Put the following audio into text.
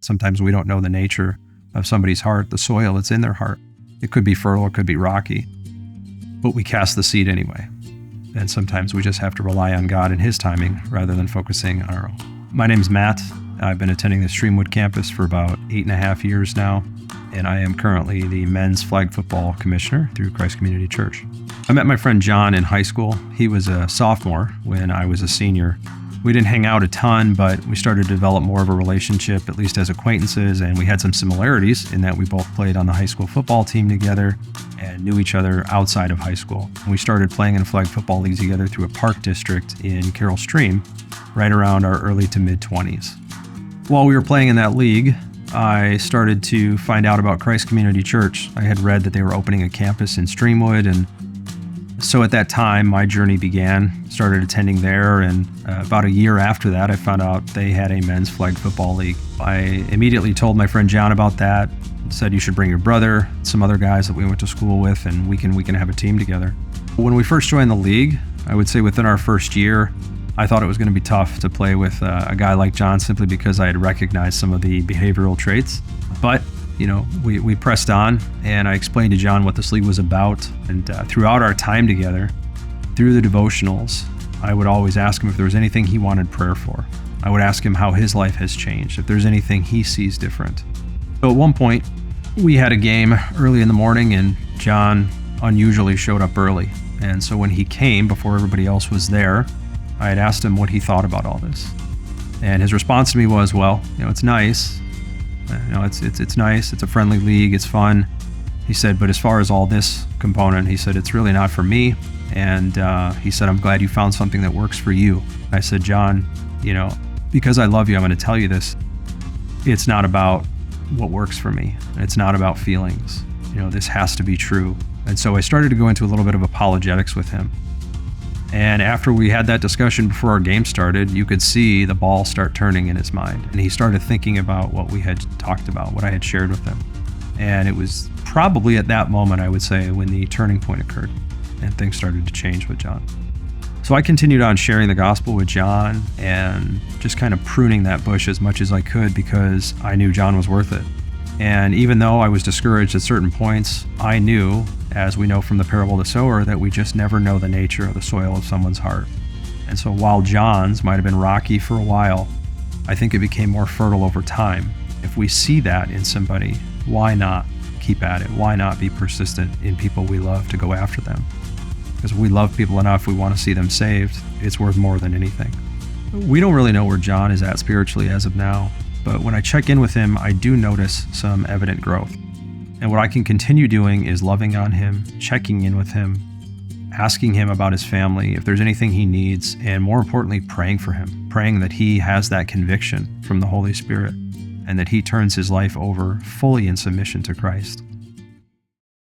Sometimes we don't know the nature of somebody's heart, the soil that's in their heart. It could be fertile, it could be rocky, but we cast the seed anyway. And sometimes we just have to rely on God and His timing rather than focusing on our own. My name's Matt. I've been attending the Streamwood campus for about 8.5 years now, and I am currently the men's flag football commissioner through Christ Community Church. I met my friend John in high school. He was a sophomore when I was a senior. We didn't hang out a ton, but we started to develop more of a relationship, at least as acquaintances, and we had some similarities in that we both played on the high school football team together and knew each other outside of high school. We started playing in a flag football league together through a park district in Carroll Stream, right around our early to mid-20s. While we were playing in that league, I started to find out about Christ Community Church. I had read that they were opening a campus in Streamwood, and so at that time, my journey began. Started attending there, and about a year after that, I found out they had a men's flag football league. I immediately told my friend John about that, said you should bring your brother, some other guys that we went to school with, and we can have a team together. When we first joined the league, I would say within our first year, I thought it was going to be tough to play with a guy like John simply because I had recognized some of the behavioral traits. But we pressed on, and I explained to John what this league was about. And throughout our time together, through the devotionals, I would always ask him if there was anything he wanted prayer for. I would ask him how his life has changed, if there's anything he sees different. So at one point, we had a game early in the morning, and John unusually showed up early. And so when he came, before everybody else was there, I had asked him what he thought about all this. And his response to me was, well, it's nice. It's nice. It's a friendly league. It's fun. He said, but as far as all this component, he said, it's really not for me. And he said, I'm glad you found something that works for you. I said, John, because I love you, I'm going to tell you this. It's not about what works for me. It's not about feelings. This has to be true. And so I started to go into a little bit of apologetics with him. And after we had that discussion before our game started, you could see the ball start turning in his mind. And he started thinking about what we had talked about, what I had shared with him. And it was probably at that moment, I would say, when the turning point occurred and things started to change with John. So I continued on sharing the gospel with John and just kind of pruning that bush as much as I could because I knew John was worth it. And even though I was discouraged at certain points, I knew, as we know from the parable of the sower, that we just never know the nature of the soil of someone's heart. And so while John's might have been rocky for a while, I think it became more fertile over time. If we see that in somebody, why not keep at it? Why not be persistent in people we love to go after them? Because if we love people enough, we want to see them saved. It's worth more than anything. We don't really know where John is at spiritually as of now, but when I check in with him, I do notice some evident growth. And what I can continue doing is loving on him, checking in with him, asking him about his family, if there's anything he needs, and more importantly, praying for him, praying that he has that conviction from the Holy Spirit and that he turns his life over fully in submission to Christ.